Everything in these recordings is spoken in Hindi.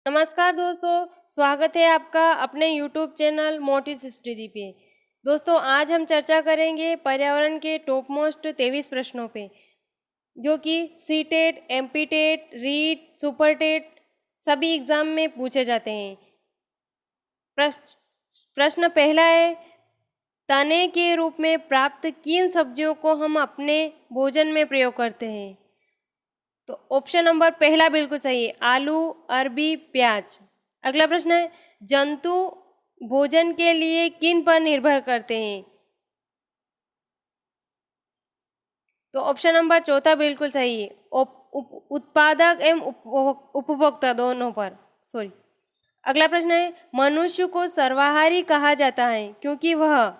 नमस्कार दोस्तों, स्वागत है आपका अपने YouTube चैनल मोटिस स्टडी पे। दोस्तों, आज हम चर्चा करेंगे पर्यावरण के टॉप मोस्ट 23 प्रश्नों पे, जो कि C TET, MP TET, REET, super TET सभी एग्ज़ाम में पूछे जाते हैं। प्रश्न पहला है, तने के रूप में प्राप्त किन सब्जियों को हम अपने भोजन में प्रयोग करते हैं? तो ऑप्शन नंबर पहला बिल्कुल सही है, आलू, अरबी, प्याज। अगला प्रश्न है, जंतु भोजन के लिए किन पर निर्भर करते हैं? तो ऑप्शन नंबर चौथा बिल्कुल सही है, उत्पादक एवं उपभोक्ता दोनों पर। अगला प्रश्न है, मनुष्य को सर्वाहारी कहा जाता है क्योंकि वह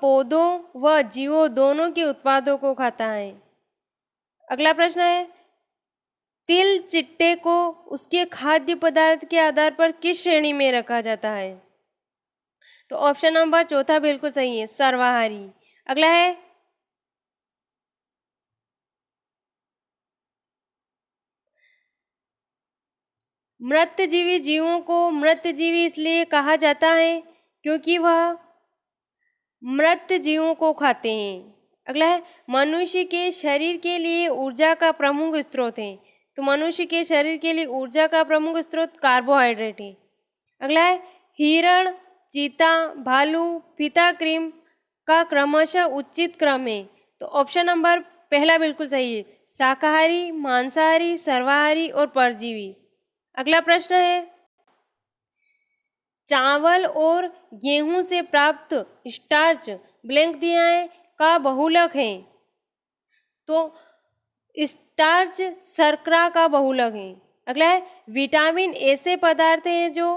पौधों व जीवों दोनों के उत्पादों को खाता है। अगला प्रश्न है, तिल चिट्टे को उसके खाद्य पदार्थ के आधार पर किस श्रेणी में रखा जाता है? तो ऑप्शन नंबर चौथा बिल्कुल सही है, सर्वाहारी। अगला है, मृतजीवी जीवों को मृतजीवी इसलिए कहा जाता है क्योंकि वह मृत जीवों को खाते हैं। अगला है, मनुष्य के शरीर के लिए ऊर्जा का प्रमुख स्रोत है। तो मनुष्य के शरीर के लिए ऊर्जा का प्रमुख स्रोत कार्बोहाइड्रेट है। अगला है, हिरण, चीता, भालू, फीता क्रीम का क्रमशः उचित क्रम है। तो ऑप्शन नंबर पहला बिल्कुल सही है, शाकाहारी, मांसाहारी, सर्वाहारी और परजीवी। अगला प्रश्न है, चावल और गेहूं से प्राप्त स्टार्च ब्लैंक दिया है का बहुलक है। तो स्टार्च शर्करा का बहुलक है। अगला है, विटामिन ऐसे पदार्थ हैं जो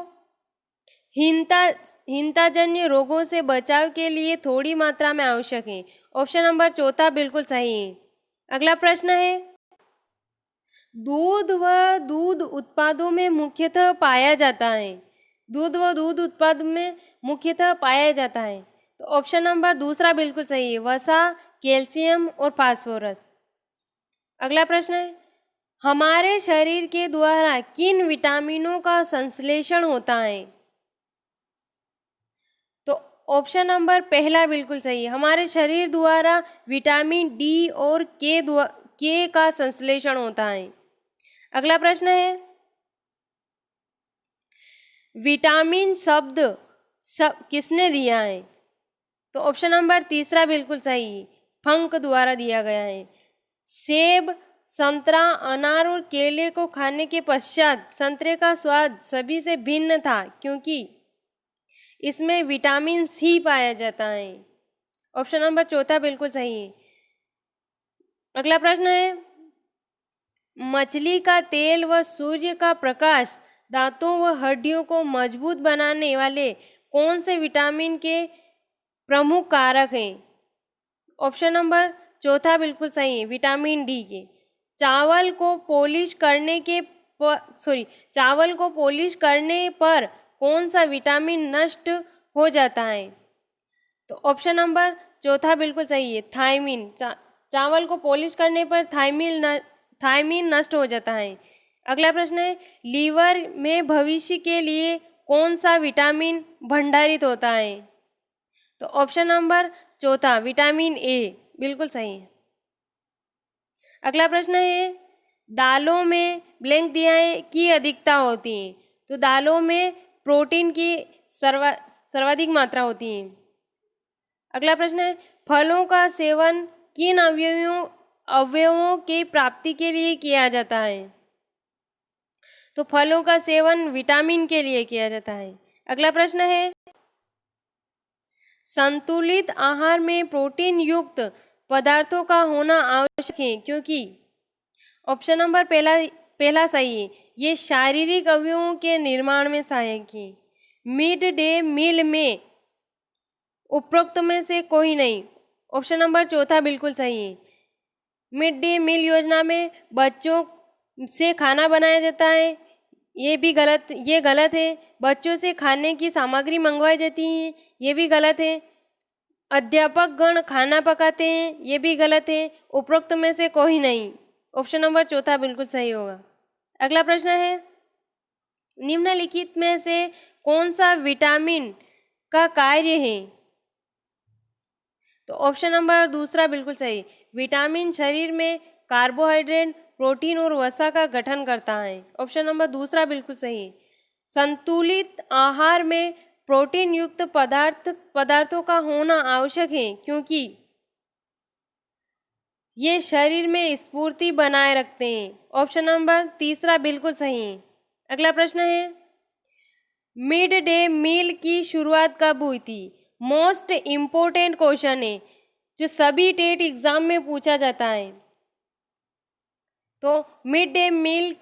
हीनताजन्य रोगों से बचाव के लिए थोड़ी मात्रा में आवश्यक है। ऑप्शन नंबर चौथा बिल्कुल सही है। अगला प्रश्न है, दूध व दूध उत्पादों में मुख्यतः पाया जाता है। दूध व दूध उत्पाद में मुख्यतः पाया जाता है। तो ऑप्शन नंबर दूसरा बिल्कुल सही है, वसा, कैल्शियम और फास्फोरस। अगला प्रश्न है, हमारे शरीर के द्वारा किन विटामिनों का संश्लेषण होता है? तो ऑप्शन नंबर पहला बिल्कुल सही है, हमारे शरीर द्वारा विटामिन डी और के का संश्लेषण होता है। अगला प्रश्न है, विटामिन शब्द किसने दिया है? तो ऑप्शन नंबर तीसरा बिल्कुल सही है, फंक द्वारा दिया गया है। सेब, संतरा, अनार और केले को खाने के पश्चात संतरे का स्वाद सभी से भिन्न था क्योंकि इसमें विटामिन सी पाया जाता है। ऑप्शन नंबर चौथा बिल्कुल सही है। अगला प्रश्न है, मछली का तेल व सूर्य का प्रकाश दांतों व हड्डियों को मजबूत बनाने वाले कौन से विटामिन के प्रमुख कारक हैं? ऑप्शन नंबर चौथा बिल्कुल सही है, विटामिन डी के। चावल को पॉलिश करने पर कौन सा विटामिन नष्ट हो जाता है? तो ऑप्शन नंबर चौथा बिल्कुल सही है, थायमीन। चावल को पॉलिश करने पर थायमीन नष्ट हो जाता है। अगला प्रश्न है, लीवर में भविष्य के लिए कौन सा विटामिन भंडारित होता है? तो ऑप्शन नंबर चौथा, विटामिन ए बिल्कुल सही है। अगला प्रश्न है, दालों में ब्लैंक दिया है की अधिकता होती है। तो दालों में प्रोटीन की सर्वाधिक मात्रा होती है। अगला प्रश्न है, फलों का सेवन किन अवयवों की प्राप्ति के लिए किया जाता है? तो फलों का सेवन विटामिन के लिए किया जाता है। अगला प्रश्न है, संतुलित आहार में प्रोटीन युक्त पदार्थों का होना आवश्यक है क्योंकि ऑप्शन नंबर पहला सही है, ये शारीरिक अवयवों के निर्माण में सहायक है। मिड डे मील में उपरोक्त में से कोई नहीं। ऑप्शन नंबर चौथा बिल्कुल सही है। मिड डे मील योजना में बच्चों से खाना बनाया जाता है, ये गलत है। बच्चों से खाने की सामग्री मंगवाई जाती है, ये भी गलत है। अध्यापक गण खाना पकाते हैं, ये भी गलत है। उपरोक्त में से कोई नहीं। ऑप्शन नंबर चौथा बिल्कुल सही होगा। अगला प्रश्न है, निम्नलिखित में से कौन सा विटामिन का कार्य है? तो ऑप्शन नंबर दूसरा बिल्कुल सही। विटामिन शरीर में कार्बोहाइड्रेट, प्रोटीन और वसा का गठन करता है। ऑप्शन नंबर दूसरा बिल्कुल सही। संतुलित आहार में प्रोटीन युक्त पदार्थों का होना आवश्यक है, क्योंकि ये शरीर में स्फूर्ति बनाए रखते हैं। ऑप्शन नंबर तीसरा बिल्कुल सही है। अगला प्रश्न है, मिड डे मील की शुरुआत कब हुई थी? मोस्ट इम्पोर्टेंट क्वेश्चन है जो सभी टेट एग्जाम में पूछा जाता है। तो मिड डे मील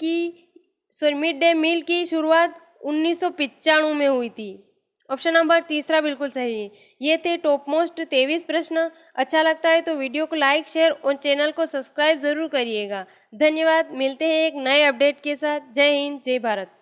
की शुरुआत 1995 में हुई थी। ऑप्शन नंबर तीसरा बिल्कुल सही है। ये थे टॉप मोस्ट 23 प्रश्न। अच्छा लगता है तो वीडियो को लाइक, शेयर और चैनल को सब्सक्राइब ज़रूर करिएगा। धन्यवाद। मिलते हैं एक नए अपडेट के साथ। जय हिंद, जय भारत।